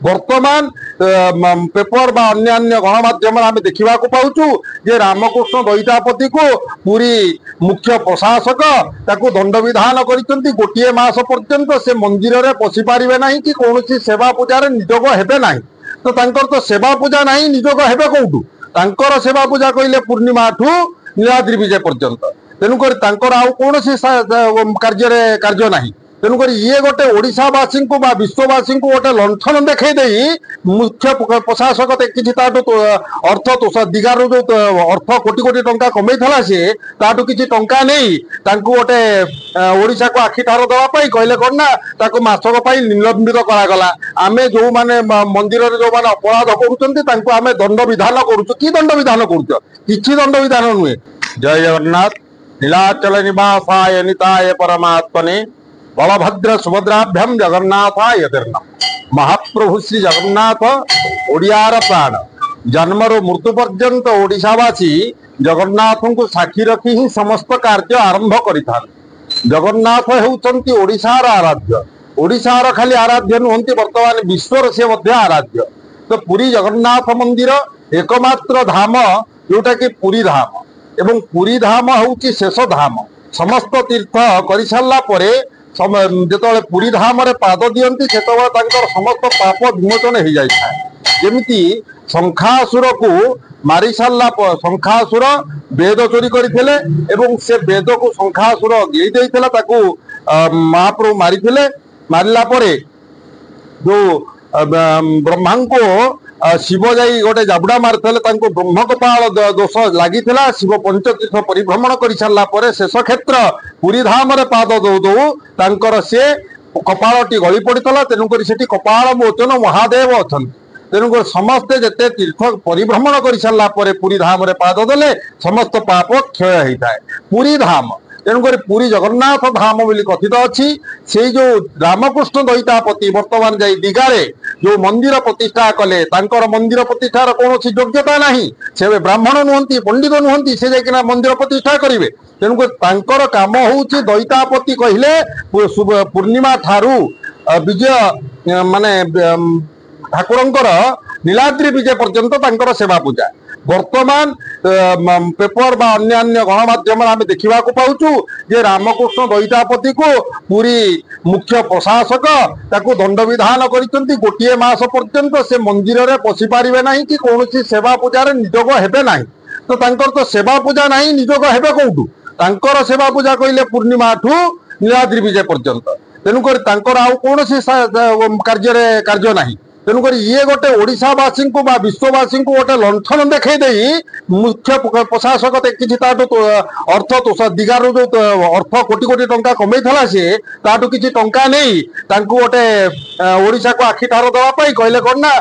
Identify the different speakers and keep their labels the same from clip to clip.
Speaker 1: बर्तमान पेपर बा अन्य गणमाध्यम आम देखा पाऊँ जे रामकृष्ण दईतापति को पूरी मुख्य प्रशासक ताकू दंड विधान कर गोटे मास पर्यंत से मंदिर में पशि पारे ना कि कौन सेवा पूजार निजोग हेबे ना तो तांकर तो सेवा पूजा ना निजोग हेबे कौटू तांकर सेवा पूजा कहले पूर्णिमा ठू नीलाद्रि विजय पर्यंत तेणुक आउ कौन कार्य ना तेणुक ये गोटे ओडावासी को विश्ववासी को गोटे लंठन देखई मुख्य प्रशासक किसी अर्थ दिगार जो अर्थ कोटी कोटी टंका कमई सी ताठू किसी टंका नहीं गोटे ओडिशा को आखि ठार देवाई कहले कौन ना मासक निलंबित करागला आम जो मैंने मंदिर जो मैंने अपराध करें दंड विधान करुचु कि दंड विधान करुच कि दंड विधान नुहे। जय जगन्नाथ। नीलाचल निवासाय निताय परमात्मने बलभद्र सुभद्राभ्यम जगन्नाथाय तीर्णम। महाप्रभु श्री जगन्नाथ ओडियार प्राण जन्मर मृत्यु पर्यंत ओडिशावासी जगन्नाथ को साक्षी रखी ही समस्त कार्य आरंभ करिथा। जगन्नाथ होउचंती ओडिशार आराध्य। ओडिशार खाली आराध्य नुहंती वर्तमान विश्वर से मध्य आराध्य। तो पुरी जगन्नाथ मंदिर एकमात्र धाम जोटा कि पुरी धाम एवं पुरी धाम होउची शेष धाम। समस्त तीर्थ कर सारा पर जो पुरी धाम रे पाद दियंती समस्त पाप विमोचन हो जाए। जमी शंखासुर को मारी सारा शंखासुर वेद चोरी करते से वेद को शंखासुर गिरी महाप्रभु मारी मारला जो ब्रह्मा को शिव जाई गोटे जाबुड़ा मारते ब्रह्म कपाल दोष लगी शिव पंचतीर्थ परिभ्रमण कर सारा पर शेष क्षेत्र पुरी धाम रे पाद दौ दौ तांकर से कपालटी गली पड़ता। तेणुक से कपाल मोचन महादेव अच्छा तेणुक समस्ते जिते तीर्थ परिभ्रमण कर सारा पर पुरी धाम रे पाद देले समस्त पाप क्षय होता है। पुरी धाम तेणुक पुरी जगन्नाथ धाम बोली कथित अच्छी से जो रामकृष्ण दईतापति वर्तमान जाई दिगारे जो मंदिर प्रतिष्ठा कले तांकर मंदिर प्रतिष्ठार कौन योग्यता नहीं से ब्राह्मण नुहंती पंडित नुहंती से जाकिना मंदिर प्रतिष्ठा करेंगे। तेणुक तांकर काम होउची दईतापति कहले पूर्णिमा ठारू विजय माने ठाकुरंकर नीलाद्रि विजय पर्यंत तांकर सेवा पूजा। वर्तमान पेपर बा अन्य गणमाध्यम आम देखा पाऊँ जे रामकृष्ण दईतापति को पूरी मुख्य प्रशासक ताकू दंड विधान कर गोटे मास पर्यंत से मंदिर में पशि पारे ना कि कौन सेवा पूजार निजोग हेबे ना तो तांकर तो सेवा पूजा ना निजोग हेबे कौटू तांकर सेवा पूजा कहले पूर्णिमा ठू नीलाद्रि विजय पर्यंत तेणुक आउ कौन कार्य ना तेणुक ये गोटे ओडावासी को विश्ववासी को गोटे लंठन देखई मुख्य प्रशासक किसी अर्थ दिगार जो अर्थ कोटी कोटी टंका कमई सी ताठू किसी टंका नहीं गोटे ओडिशा को आखि ठार देवाई कहले कौन ना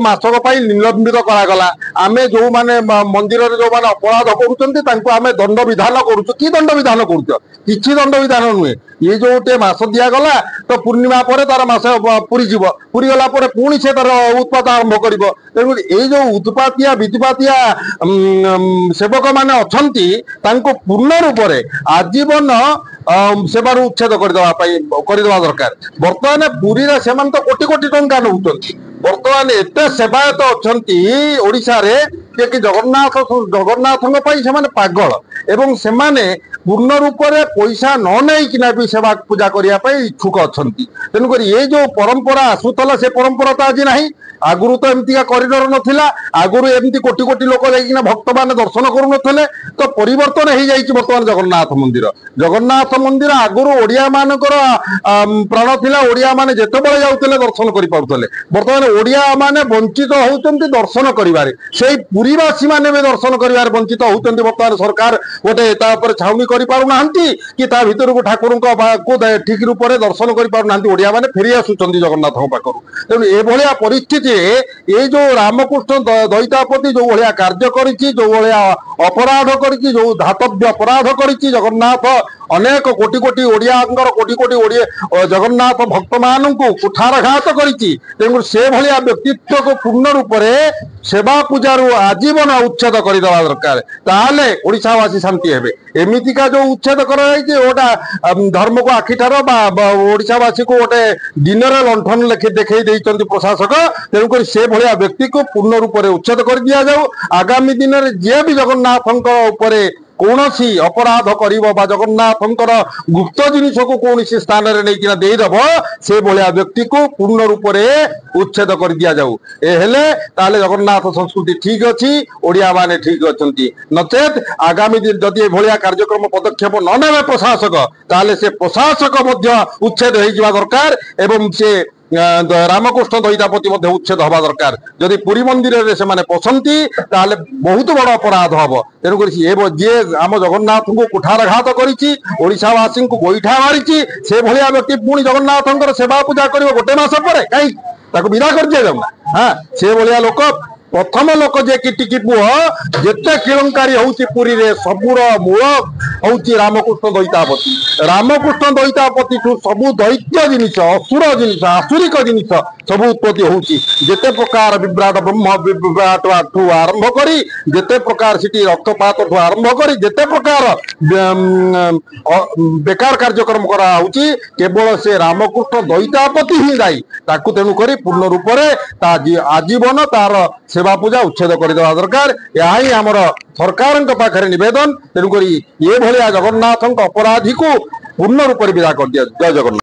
Speaker 1: मासक निलंबित करागला आम जो मैंने मंदिर जो मैंने अपराध करें दंड विधान करुचु कि दंड विधान करुच कि दंड विधान नुहे। ये जो गोटे मास दिगला तो पूर्णिमा पर तार मास पूरी जीव पूरी गला पुणी से तार उत्पात आरंभ कर तेणुक ये जो उत्पातिया वित्पातिया सेवक मैंने अच्छा पूर्ण रूप से आजीवन सेवार उच्छेद करदेवा दरकार। बर्तमान पुरी से तो कोटी कोटी टंका नौ बर्तमान एत सेवायत अच्छा ओडिशा रे कि जगन्नाथ से पागल एवं से पूर्ण रूप से पैसा न नहीं भी सेवा पूजा करने इच्छुक अच्छा। तेणुक ये जो परंपरा आसूला से परंपरा तो आज ना आगुरी तो एमतीका करिडर नथिला आगुरी एमती कोटी कोटी लोक जाइकिना भक्त माने दर्शन करुनथले तो परिवर्तन हो जाइछि। वर्तमान जगन्नाथ मंदिर आगुरी ओडिया मानकर प्राण थिला ओडिया माने जेतेबेले जाउतले दर्शन करि पाउतले वर्तमान ओडिया माने वंचित होउचंती दर्शन करिवारे सेही पुरीवासी माने भी दर्शन करिवारे वंचित होउचंती। वर्तमान सरकार गोटे ता ऊपर छाउनी करि पारु नाहंती कि ता भितर को ठाकुरन को ठीक रूप से दर्शन करि पारु नाहंती ओडिया माने फेरी आसुचंती जगन्नाथ पाखरु। तेणु ए भलिया परिस्थिति ये जो रामकृष्ण दईतापति जो भाया कार्य करिछि जो भाया अपराध करिछि जो धातव्य अपराध करिछि जगन्नाथ अनेक कोटी कोटी ओडियांकर कोटी कोटी ओडिया जगन्नाथ भक्त मानू कुठारघात करिछि तेणु से भलिया व्यक्तित्व को पूर्ण रूप से सेवा पूजार आजीवन उच्छेद करदेवा दरकार ताले ओडिशावासी शांति हेबे एमितिका जो उच्छेद करा धर्म को आखिठार ओडिशावासी को गोटे दिन लंठन लेखि देखई देइचंती प्रशासक तेणुक से भलिया व्यक्ति को पूर्ण रूप से उच्छेद कर दिया जाऊ आगामी दिन में जे भी जगन्नाथ कौनसी अपराध करिबो जगन्नाथंकर गुप्त जिनिस को कौन स्थान में नहीं देदेव से भाया व्यक्ति को पूर्ण रूप से उच्छेद कर दिया जाऊ एहेले ताले जगन्नाथ संस्कृति ठीक अच्छी ओडिया माने ठीक अच्छी नचेत आगामी दिन जदि भाया कार्यक्रम पदक्षेप न नेबे प्रशासक ताले से प्रशासक उच्छेद हो दरकार एवं से रामकृष्ण दईतापति उच्छेद हवा दरकार जदि पुरी मंदिर में से पसंती ताले बहुत बड़ अपराध हम तेणुक जे आम जगन्नाथ को कुठारघात करीशावासी को गोईठा मारी से भाया व्यक्ति पुणी जगन्नाथ सेवा पूजा कर गोटे मस पर कहीं विदा कर दिया जाऊ हाँ से भाया लोक प्रथम लोक जे कि टिकी पुह जिते केलंकारी होउची पुरी रे सबुर मूल होउची रामकृष्ण दईतापति ठू सबु दैत्य जिनिस असुर जिनिस आसुरिक जिनिस सब उत्पत्ति होउची जेते प्रकार विभ्राट ब्रह्म विभ्राट ठू आरंभ करी जेते प्रकार सिटी रक्तपात ठू आरंभ करी जेते प्रकार बेकार कार्यक्रम करा होउची केवल से रामकृष्ण दईतापति ही दायी ताकू तेणु करी पूर्ण रूप से आजीवन तार सेवा पूजा उच्छेद करदेवा दरकार यही आमर सरकार पाखे निवेदन तेणुक ये भाया जगन्नाथ अपराधी को पूर्ण रूप से विदा कर दिया जय जगन्नाथ।